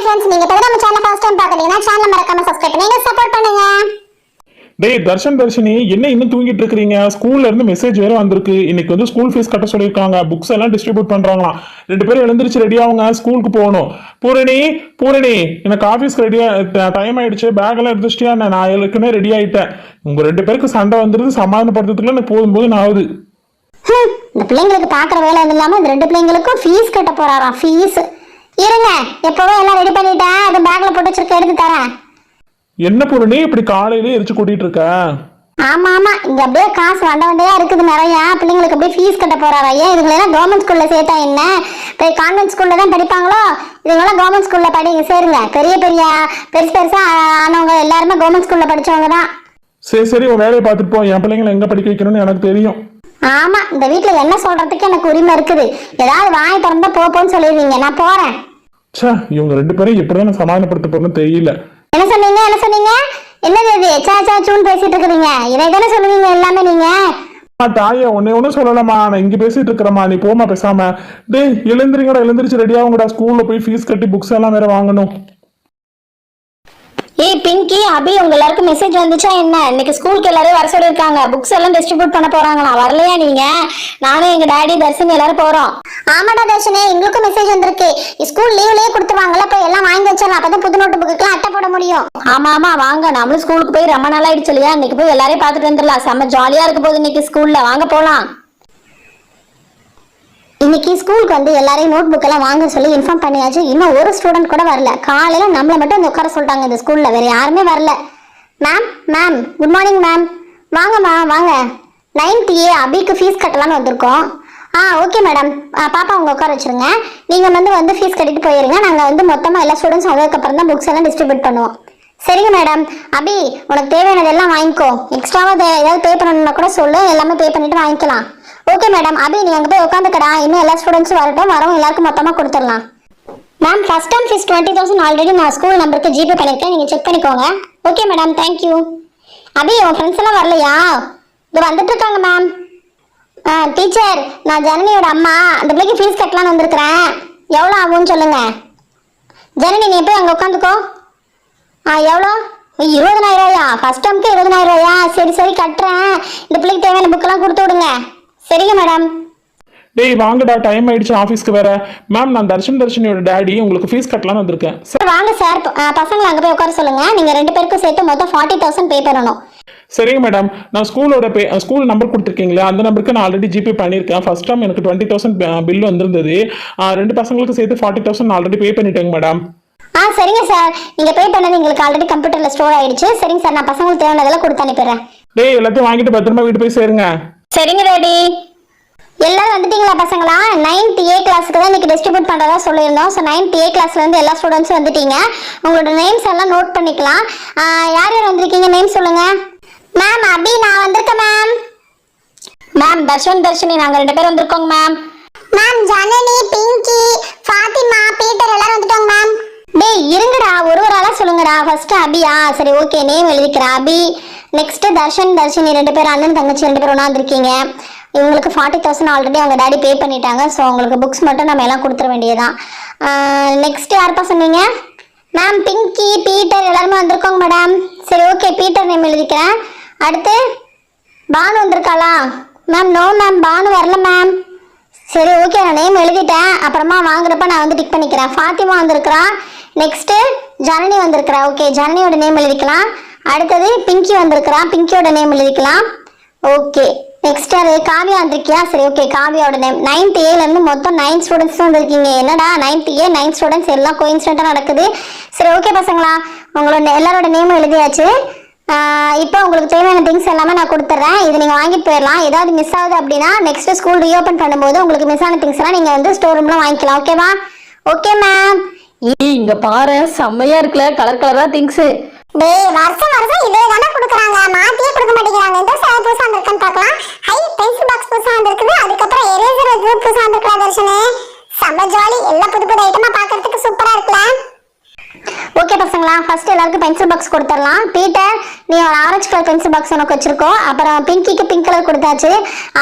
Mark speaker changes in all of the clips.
Speaker 1: Friends நீங்க இப்ப நம்ம சேனலை ஃபர்ஸ்ட் டைம் பார்க்கறீங்கன்னா சேனலை மறக்காம சப்ஸ்கிரைப் பண்ணுங்க சப்போர்ட் பண்ணுங்க.
Speaker 2: டேய் தர்ஷினி என்ன இன்னும் தூங்கிட்டு இருக்கீங்க? ஸ்கூல்ல இருந்து மெசேஜ் வேற வந்திருக்கு. இன்னைக்கு வந்து ஸ்கூல் ஃபீஸ் கட்ட சொல்லிருக்காங்க. புக்ஸ் எல்லாம் டிஸ்ட்ரிபியூட் பண்றாங்களாம். 2 பேரும் எழுந்திருச்சு ரெடி ஆகுங்க, ஸ்கூலுக்கு போகணும். பூரணி எனக்கு ஆபீஸ்க்கு ரெடியா டைம் ஆயிடுச்சு. பேக் எல்லாம் எடுத்துச்சிட்டியா? நான் ஏற்கனவே ரெடி ஆயிட்டேன். உங்க 2 பேருக்கு சண்டை வந்துருது, சமாதானப்படுத்துறதுக்குள்ள எனக்கு போதும் ஆகுது.
Speaker 1: இந்த பிள்ளைங்களுக்கு பாக்குற வேலை இல்லாம இந்த 2 பிள்ளைங்களுக்கும் ஃபீஸ் கட்ட போறாராம். ஃபீஸ் இருங்க, எப்பவே எல்லாம் ரெடி பண்ணிட்டேன். அது பேக்ல போட்டு வச்சிருக்க, எடுத்து தரேன்.
Speaker 2: என்ன பூரணி இப்படி காலையிலே எரிச்சு கூட்டிட்டு இருக்க?
Speaker 1: ஆமா இங்க அப்படியே காசு வண்டையா இருக்குது நிறைய. பிள்ளைங்களுக்கு அப்படியே ஃபீஸ் கட்ட போறாரா. ஏன் இதுங்களெல்லாம் கவர்மெண்ட் ஸ்கூல்ல சேர்த்தா என்ன, போய் கான்வென்ட் ஸ்கூல்ல தான் படிப்பாங்களோ? இதுங்களாம் கவர்மெண்ட் ஸ்கூல்ல படிங்க, சேருங்க. பெருசா ஆனவங்க எல்லாருமே கவர்மெண்ட் ஸ்கூல்ல படிச்சவங்க தான்.
Speaker 2: சரி உன் வேலையை பார்த்துட்டு போ. என் பிள்ளைங்களை எங்க படிக்க வைக்கணும்னு எனக்கு தெரியும்.
Speaker 1: ஆமா, இந்த வீட்டுல என்ன சொல்றதுக்கு எனக்கு உரிமை இருக்குது. ஏதாவது வாங்கி திறந்தா போப்போன்னு சொல்லிடுவீங்க, நான் போறேன்.
Speaker 2: இவங்க 2 பேரும் எப்படிதான் சமாதானப்படுத்த போறேன்னு தெரியல.
Speaker 1: என்ன சொன்னீங்க என்னது இது சாச்சூன்னு பேசிட்டு இருக்கீங்க? இதை தானே சொல்லுவீங்க எல்லாமே நீங்க.
Speaker 2: தாயா ஒன்னு சொல்லலாமா? நான் இங்க பேசிட்டு இருக்கிறமா, நீ போமா பேசாம. டேய் எழுந்திரிச்சு ரெடி ஆகுங்கடா. ஸ்கூல்ல போய் ஃபீஸ் கட்டி புக்ஸ் எல்லாம் வேற வாங்கணும்.
Speaker 1: ஏய் பிங்கி, அபி, உங்க எல்லாருக்கும் மெசேஜ் வந்துச்சா என்ன? இன்னைக்கு ஸ்கூலுக்கு எல்லாரும் வர சொல்லிருக்காங்க. புக்ஸ் எல்லாம் டிஸ்ட்ரிபியூட் பண்ண போறாங்களா? வரலையா நீங்க? நானும் எங்க டாடி தர்ஷினி எல்லாரும் போறோம். ஆமாடா தர்ஷினி, எங்களுக்கும் மெசேஜ் வந்திருக்கு. ஸ்கூல் லீவ்லயே கொடுத்துருவாங்கல்ல, போய் எல்லாம் வாங்கி வச்சிடலாம். அப்பதான் புது நோட்டு புக்குக்கு அட்டை போட முடியும். ஆமா வாங்க, நம்மளும் ஸ்கூலுக்கு போய் ரொம்ப நாள் ஆயிடுச்சு இல்லையா? இன்னைக்கு போய் எல்லாரையும் பார்த்துட்டு வந்துடலாம். செம்ம ஜாலியா இருக்க போகுது இன்னைக்கு ஸ்கூல்ல. வாங்க போலாம். இன்னைக்கு ஸ்கூலுக்கு வந்து எல்லாரையும் நோட் புக் எல்லாம் வாங்க சொல்லி இன்ஃபார்ம் பண்ணியாச்சு. இன்னும் ஒரு ஸ்டூடெண்ட் கூட வரல. காலையில நம்மள மட்டும் இந்த உட்கார சொல்லிட்டாங்க இந்த ஸ்கூல்ல, வேற யாருமே வரல. Ma'am good morning ma'am. வாங்கம்மா வாங்க. 9th A அபிக்கு ஃபீஸ் கட்டலான்னு வந்திருக்கோம். ஓகே மேடம், பாப்பா உங்க உட்கார வச்சிருங்க. நீங்க வந்து ஃபீஸ் கட்டிட்டு போயிருங்க. நாங்க வந்து மொத்தமா எல்லா ஸ்டூடெண்ட்ஸ் வந்ததுக்கப்புறம் தான் புக்ஸ் எல்லாம் டிஸ்ட்ரிபியூட் பண்ணுவோம். சரிங்க மேடம். அபி, உனக்கு தேவையானதெல்லாம் வாங்கிக்கோ. எக்ஸ்ட்ராவா ஏதாவது பே பண்ணணும்னா கூட சொல்லு, எல்லாமே பே பண்ணிட்டு வாங்கிக்கலாம். Okay madam. அபி, நீ அங்கே போய் உட்காந்துக்கடா. இன்னும் எல்லா ஸ்டூடெண்ட்ஸும் வரவும் எல்லாருக்கும் மொத்தமாக கொடுத்துடலாம். Ma'am, first time fees 20,000 already நான் ஸ்கூல் நம்பருக்கு ஜிபே பண்ணியிருக்கேன். நீங்கள் செக் பண்ணிக்கோங்க. Okay madam, thank you. அபி, உன் ஃப்ரெண்ட்ஸ் எல்லாம் வரலையா? இது வந்துட்டு இருக்காங்க மேம். டீச்சர், நான் ஜனனியோட அம்மா. அந்த பிள்ளைக்கு ஃபீஸ் கட்டலான்னு வந்திருக்கிறேன். எவ்வளோ ஆகும்னு சொல்லுங்க. ஜனனி, நீ போய் அங்கே உட்காந்துக்கோ. எவ்வளோ? 20,000 ஃபர்ஸ்ட் டைமுக்கு 20,000. சரி கட்டுறேன். இந்த பிள்ளைக்கு தேவையான புக்கெல்லாம் கொடுத்து விடுங்க. சரிங்க மேடம்.
Speaker 2: டேய் வாங்கடா, டைம் ஆயிடுச்சு ஆபீஸ்க்கு வேற. மேம், நான் தர்ஷினியோட டாடி. உங்களுக்கு ஃபீஸ் கட்டலாம்னு வந்திருக்கேன்.
Speaker 1: வாங்க சார். பசங்களை அங்கே போய் உட்கார சொல்லுங்க. நீங்க 2 பேருக்கும் சேர்த்து மொத்தம் 40,000 பே பண்ணணும்.
Speaker 2: சரிங்க மேடம். நான் ஸ்கூல் நம்பர் கொடுத்துருக்கீங்களா, அந்த நம்பருக்கு நான் ஆல்ரெடி ஜிபே பண்ணியிருக்கேன். ஃபர்ஸ்ட் டைம் எனக்கு 20,000 பில் வந்திருந்தது. 2 பசங்களுக்கு சேர்த்து 40,000 ஆல்ரெடி பே பண்ணிட்டேங்க மேடம்.
Speaker 1: சரிங்க சார். நீங்க பே பண்ணது எங்களுக்கு ஆல்ரெடி கம்ப்யூட்டர்ல ஸ்டோர் ஆயிடுச்சு. சரிங்க சார், நான் பசங்களுக்கு தேவையானதெல்லாம் கொடுத்து அனுப்பிடுறேன்.
Speaker 2: டேய் எல்லாத்தையும் வாங்கிட்டு பத்திரமா வீட்டு போய் சேருங்க.
Speaker 1: சரிங்க டாடி. எல்லாரும் வந்துட்டீங்களா பசங்களா? 9th A கிளாஸுக்கு தான் இன்னைக்கு டிஸ்ட்ரிபியூட் பண்றதா சொல்லியிருந்தோம். ஸோ 9th A கிளாஸ்ல இருந்து எல்லா ஸ்டூடெண்ட்ஸும் வந்துட்டீங்க. உங்களோட நேம்ஸ் எல்லாம் நோட் பண்ணிக்கலாம். யார் வந்திருக்கீங்க? நேம் சொல்லுங்க. மேம், அபி நான் வந்திருக்கேன் மேம். மேம், தர்ஷினி நாங்க 2 பேர் வந்திருக்கோங்க ma'am. Ma'am, Janani, Pinky, Fathima, Peter எல்லாரும் வந்துட்டோங்க மேம். டேய் இருங்கடா, ஒரு ஆளா சொல்லுங்கடா. ஃபர்ஸ்ட் அபியா? சரி ஓகே, நேம் எழுதிக்கிறேன். அபி. நெக்ஸ்ட் தர்ஷினி 2 பேர், அண்ணன் தங்கச்சி 2 பேர் ஒன்றா வந்திருக்கீங்க. இவங்களுக்கு 40,000 ஆல்ரெடி அவங்க டாடி பே பண்ணிட்டாங்க. ஸோ உங்களுக்கு புக்ஸ் மட்டும் நம்ம எல்லாம் கொடுத்துட வேண்டியதான். நெக்ஸ்ட் யாருப்பா சொன்னீங்க? மேம், பிங்கி, பீட்டர் எல்லாருமே வந்திருக்கோங்க மேடம். சரி ஓகே, பீட்டர் நேம் எழுதிக்கிறேன். அடுத்து பானு வந்திருக்காளா? மேம், நோ மேம், பானு வரல மேம். சரி ஓகே, நான் நேம் எழுதிட்டேன். அப்புறமா வாங்குறப்ப நான் வந்து டிக் பண்ணிக்கிறேன். ஃபாத்திமா வந்திருக்கிறா. நெக்ஸ்ட்டு ஜனனி வந்திருக்கிறா. ஓகே, ஜனனியோட நேம் எழுதிக்கலாம். அடுத்தது பிங்கி வந்திருக்கிறா. பிங்கியோட நேம் எழுதிக்கலாம். ஓகே, நெக்ஸ்ட் அது காவியா வந்திருக்கியா? சரி ஓகே, காவியாவோட நேம். 9th A இருந்து மொத்தம் 9 ஸ்டூடெண்ட்ஸ் வந்திருக்கீங்க. என்னடா 9th A 9 ஸ்டூடெண்ட்ஸ் எல்லாம் கோயின்சிடென்ட்டாக நடக்குது. சரி ஓகே பசங்களா, உங்களோட எல்லாரோட நேமும் எழுதியாச்சு. இப்போ உங்களுக்கு தேவையான திங்ஸ் எல்லாமே நான் கொடுத்துட்றேன். இது நீங்கள் வாங்கிட்டு போயிடலாம். ஏதாவது மிஸ் ஆகுது அப்படின்னா நெக்ஸ்ட் ஸ்கூல் ரீஓப்பன் பண்ணும்போது உங்களுக்கு மிஸ் ஆன திங்ஸ் எல்லாம் நீங்கள் வந்து ஸ்டோர் ரூம்ல வாங்கிக்கலாம். ஓகேவா? Okay ma'am.
Speaker 3: இங்க பாரு, செம்மையா இருக்குல்ல, கலரா திங்ஸ்.
Speaker 1: டேய், வருஷம் இதே தான கொடுக்குறாங்க, மாத்தியே கொடுக்க மாட்டேங்கிறாங்க. இந்த சாய் புதுசா வந்திருக்கான்னு பார்க்கலாம். ஹை, பென்சில் பாக்ஸ் புதுசா வந்திருக்குது. அதுக்கப்புறம் எரேசர் புதுசா வந்திருக்கா தர்ஷனே. செம்ம ஜாலி. எல்லாம் புது ஐட்டமா பார்க்கறதுக்கு சூப்பரா இருக்குல்ல? ஓகே பசங்களா, ஃபர்ஸ்ட் எல்லாருக்கும் பென்சில் பாக்ஸ் கொடுத்துடலாம். பீட்டர், நீ ஒரு ஆரஞ்சு கலர் பென்சில் பாக்ஸ் உனக்கு வச்சிருக்கோம். அப்புறம் பிங்கிக்கு பிங்க் கலர் கொடுத்தாச்சு.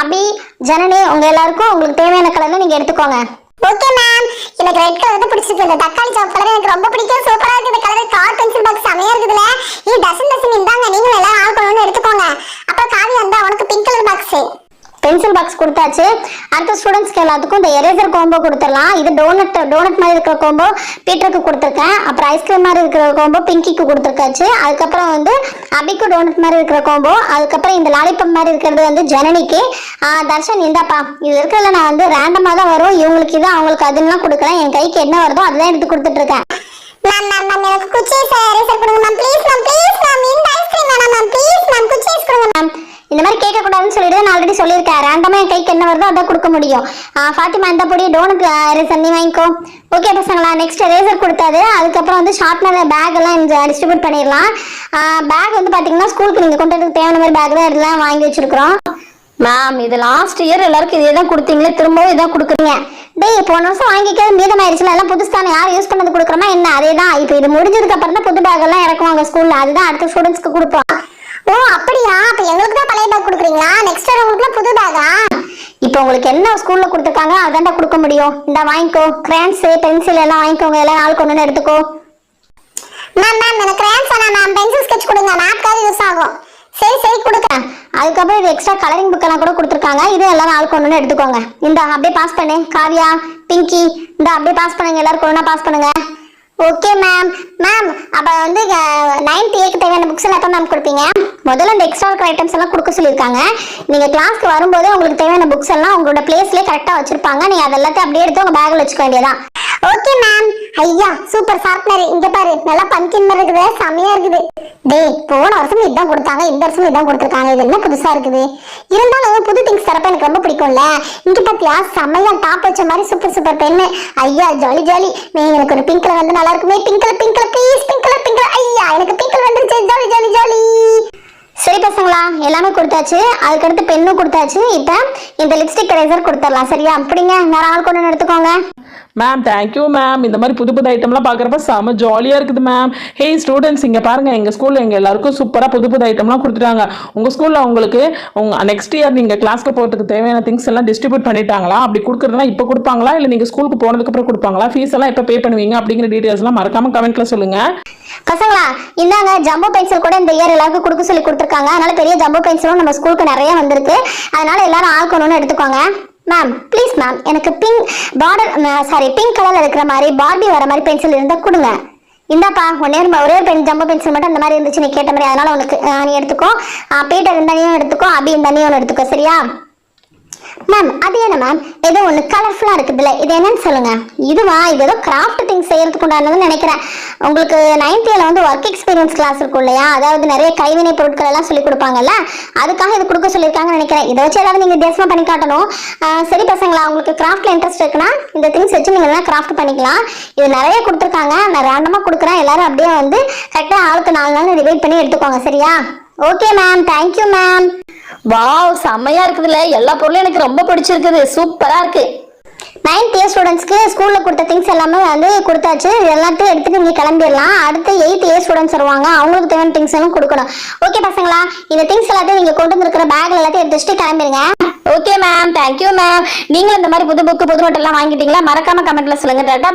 Speaker 1: அபி, ஜனனி உங்க எல்லாருக்கும் உங்களுக்கு தேவையான கலர்ல நீங்க எடுத்துக்கோங்க. Okay ma'am. எனக்கு ரெட் கலர் தான் பிடிச்சிருக்கு. இந்த தக்காளி சாப் கலர் எனக்கு ரொம்ப பிடிக்கும். சூப்பரா இருக்கு. இந்த கலர் கார் பென்சில் பாக்ஸ் செமையா இருக்குதுல. இது தர்ஷன் இந்தாங்க, நீங்களும் எல்லாம் ஆல்கொண்டு எடுத்துக்கோங்க. அப்புறம் காவி வந்தா உனக்கு pink colour box pencil box கொடுத்தாச்சு. அடுத்த ஸ்டூடெண்ட்ஸ்க்கு எல்லாத்துக்கும் இந்த எரேசர் கோம்போ கொடுத்துடலாம். இது டோனட் மாதிரி இருக்கிற கோம்போ பீட்டருக்கு கொடுத்துருக்கேன். அப்புறம் ஐஸ்கிரீம் மாதிரி இருக்கிற கோம்போ பிங்கிக்கு கொடுத்துருக்காச்சு. அதுக்கப்புறம் வந்து அபிக்கு டோனட் மாதிரி இருக்கிற கோம்போ, அதுக்கப்புறம் இந்த லாலிபப் மாதிரி இருக்கிறது வந்து ஜனனிக்கு. தர்ஷன் இந்தாப்பா, இது இருக்கிறதுல நான் வந்து ரேண்டமாக தான் வரும், இவங்களுக்கு இது அவங்களுக்கு அதுலாம் கொடுக்குறேன். என் கைக்கு என்ன வருதோ அதுதான் எடுத்து கொடுத்துட்டு இருக்கேன். மேம் மேம் மேம் எனக்கு குச்சீஸ் எரேசர் கொடுங்க ma'am, please ma'am, please ma'am. இந்த ஐஸ்கிரீம் வேணாம் மேம், ப்ளீஸ் மேம், குச்சீஸ் கொடுங்க மேம். இந்த மாதிரி கேட்க கூடாதுன்னு சொல்லிட்டு நான் ஆல்ரெடி சொல்லியிருக்கேன். ரேண்டமா என் கைக்கு என்ன வருதோ அதான் கொடுக்க முடியும். ஃபாத்திமா இந்த பொடி டோனட் எரேசர் நீ வாங்கிக்கோ. ஓகே பசங்களா, நெக்ஸ்ட் எரேசர் கொடுத்தாது. அதுக்கப்புறம் வந்து ஷார்ப்னர் பேக் எல்லாம் டிஸ்ட்ரிபியூட் பண்ணிடலாம். பேக் வந்து பாத்தீங்கன்னா ஸ்கூலுக்கு நீங்க கொண்டு வரதுக்கு தேவையான மாதிரி பேக் தான் எல்லாம் வாங்கி வச்சிருக்கிறோம்.
Speaker 3: மேம் இது லாஸ்ட் இயர் எல்லாருக்கும் இதே தான் கொடுத்தீங்களே, திரும்பவும் இதான் கொடுக்குறீங்க.
Speaker 1: டேய் போன வருஷம் வாங்கிக்கிறது மீதமாயிருச்சுல, எல்லாம் புதுசான யார் யூஸ் பண்ணது கொடுக்குறோமா என்ன? அதே தான். இப்போ இது முடிஞ்சதுக்கு அப்புறம் தான் புது பேக் எல்லாம் இறக்குவாங்க ஸ்கூல்ல. அதுதான் அடுத்த ஸ்டூடெண்ட்ஸ்க்கு கொடுப்போம். ஓ அப்படியா? அப்ப எங்களுக்கு தான் பழைய பேக் கொடுக்குறீங்களா? நெக்ஸ்ட் இயர் உங்களுக்கு புது பேக்கா? இப்போ உங்களுக்கு என்ன ஸ்கூல்ல கொடுத்துருக்காங்க அதான்டா கொடுக்க முடியும். இந்த வாங்கிக்கோ. கிரேன்ஸ் பென்சில் எல்லாம் வாங்கிக்கோங்க, எல்லாம் நாள் கொண்டு எடுத்துக்கோ. மேம் மேம் எனக்கு கிரேன்ஸ் வேணாம் மேம், பென்சில் ஸ்கெட்ச் கொடுங்க, மேப்காவது யூஸ் ஆகும். சரி சரி கொடுக்குறேன். அதுக்கப்புறம் இது எக்ஸ்ட்ரா கலரிங் புக் எல்லாம் கூட கொடுத்துருக்காங்க. இது எல்லாரும் ஆள் கொண்டு எடுத்துக்கோங்க. இந்த அப்படியே பாஸ் பண்ணு. காவியா பிங்கி இந்த அப்படியே பாஸ் பண்ணுங்க, எல்லாரும் கொண்டு பாஸ் பண்ணுங்க. Okay ma'am. மேம் அப்போ வந்து 9th Aக்கு தேவையான புக்ஸ் எல்லாம் எப்போ மேம் கொடுப்பீங்க? முதல்ல இந்த எக்ஸ்ட்ரா இருக்கிற ஐட்டம்ஸ் எல்லாம் கொடுக்க சொல்லியிருக்காங்க. நீங்கள் கிளாஸ்க்கு வரும்போது உங்களுக்கு தேவையான புக்ஸ் எல்லாம் உங்களோட பிளேஸ்லேயே கரெக்டாக வச்சிருப்பாங்க. நீங்கள் அதெல்லாத்தையும் அப்படியே எடுத்து உங்கள் பேக்கில் வச்சுக்க வேண்டியதான். Okay ma'am. ஐயா சூப்பர் ஷார்ப்னர். இங்க பாரு நல்லா பஞ்சின் மாதிரி இருக்குது, செமையா இருக்குது. டேய் போன வருஷம் இதான் கொடுத்தாங்க, இந்த வருஷம் இதான் கொடுத்துருக்காங்க. இது என்ன புதுசா இருக்குது? இருந்தாலும் புது திங்ஸ் தரப்ப எனக்கு ரொம்ப பிடிக்கும்ல. இங்க பாத்தியா செமையா டாப் வச்ச மாதிரி சூப்பர் சூப்பர் பென்னு. ஐயா ஜாலி ஜாலி. எனக்கு ஒரு பிங்க்ல வந்து நல்லா இருக்குமே. பிங்க்ல ப்ளீஸ் பிங்க்ல. ஐயா எனக்கு பிங்க்ல வந்துருச்சு. Jolly jolly jolly. சரி பசங்களா, எல்லாமே கொடுத்தாச்சு. அதுக்கடுத்து பென்னும் கொடுத்தாச்சு. இப்போ இந்த லிப்ஸ்டிக் எரேசர் கொடுத்துடலாம். சரியா? அப்படிங்க நேரம் ஆள் கொண்டு எடுத்துக்கோங்க.
Speaker 4: Ma'am thank you ma'am. இந்த மாதிரி புது புது ஐட்டம்லாம் பார்க்குறப்ப செம்ம ஜாலியாக இருக்குது மேம். ஹே ஸ்டூடெண்ட்ஸ் இங்கே பாருங்கள், எங்கள் ஸ்கூலில் எங்கள் எல்லாருக்கும் சூப்பராக புது புது ஐட்டம்லாம் கொடுத்துட்டாங்க. உங்கள் ஸ்கூலில் உங்களுக்கு நெக்ஸ்ட் இயர் நீங்கள் கிளாஸ்க்கு போகிறதுக்கு தேவையான திங்ஸ் எல்லாம் டிஸ்ட்ரிபியூட் பண்ணிட்டாங்களா? அப்படி கொடுக்குறதுனா இப்போ கொடுப்பாங்களா இல்லை நீங்கள் ஸ்கூலுக்கு போனதுக்கப்புறம் கொடுப்பாங்களா? ஃபீஸ் எல்லாம் எப்போ பே பண்ணுவீங்க அப்படிங்கிற டீட்டெயில்ஸ்லாம் மறக்காமல் கமெண்ட்டில் சொல்லுங்கள்.
Speaker 1: பசங்களா இந்தாங்க ஜம்போ பென்சில் கூட இந்த இயர் எல்லாருக்கும் கொடுக்க சொல்லி கொடுத்துருக்காங்க. அதனால பெரிய ஜம்போ பென்சிலும் நம்ம ஸ்கூலுக்கு நிறைய வந்திருக்கு. அதனால எல்லாரும் ஆள்கொண்டு எடுத்துக்கோங்க. மேம் ப்ளீஸ் மேம் எனக்கு பிங்க் கலர்ல இருக்கிற மாதிரி பார்பி வர மாதிரி பென்சில் இருந்தா கொடுங்க. இந்தாப்பா ஒரே ஜம்போ பென்சில் மட்டும் அந்த மாதிரி இருந்துச்சு நீ கேட்ட மாதிரி. அதனால உனக்கு நீ எடுத்துக்கோ. பீட்டர் இந்த நீயும் எடுத்துக்கோ, அபி இந்த நீயும் எடுத்துக்கோ. சரியா மேம்? அது என்ன மேம் ஏதோ ஒன்று கலர்ஃபுல்லாக இருக்குதுல்ல, இது என்னன்னு சொல்லுங்க. இதுவா? இது ஏதோ கிராஃப்ட் திங்ஸ் செய்யறதுக்கு உண்டானதுன்னு நினைக்கிறேன். உங்களுக்கு 9th Aல வந்து ஒர்க் எக்ஸ்பீரியன்ஸ் கிளாஸ் இருக்கும் இல்லையா? அதாவது நிறைய கைவினை பொருட்கள் எல்லாம் சொல்லி கொடுப்பாங்கல்ல, அதுக்காக இது கொடுக்க சொல்லியிருக்காங்கன்னு நினைக்கிறேன். இதை வச்சு ஏதாவது நீங்கள் வித்தியாசமாக பண்ணி காட்டணும். சரி பசங்களா, உங்களுக்கு கிராஃப்ட்ல இன்ட்ரெஸ்ட் இருக்குன்னா இந்த திங்ஸ் வச்சு நீங்கள் எல்லாம் கிராஃப்ட் பண்ணிக்கலாம். இது நிறைய கொடுத்துருக்காங்க, நான் ரேண்டமாக கொடுக்குறேன். எல்லாரும் அப்படியே வந்து கரெக்டாக ஆளுக்கு 4 நாள் டிவைட் பண்ணி எடுத்துக்கோங்க. சரியா? Okay ma'am, thank you ma'am.
Speaker 3: Wow செம்மையா இருக்குதுல்ல, எல்லா பொருளும் எனக்கு ரொம்ப பிடிச்சிருக்குது, சூப்பரா இருக்கு.
Speaker 1: 9th A ஸ்டூடெண்ட்ஸ்க்கு ஸ்கூல்ல கொடுத்த திங்ஸ் எல்லாமே வந்து கொடுத்தாச்சு. இது எல்லாத்தையும் எடுத்துட்டு நீங்க கிளம்பிடலாம். அடுத்து 8th A ஸ்டூடெண்ட்ஸ் வருவாங்க, அவங்களுக்கு தேவையான திங்ஸ் எல்லாம் கொடுக்கணும். ஓகே பசங்களா, இந்த திங்ஸ் எல்லாத்தையும் நீங்க கொண்டு வந்துருக்கிற பேக்ல எல்லாத்தையும் எடுத்துட்டு கிளம்பிடுங்க.
Speaker 3: Okay ma'am, thank you ma'am. நீங்களும் இந்த மாதிரி புது புக்கு புது நோட் எல்லாம் வாங்கிட்டீங்களா? மறக்காம கமெண்ட்ல சொல்லுங்க. டாடா.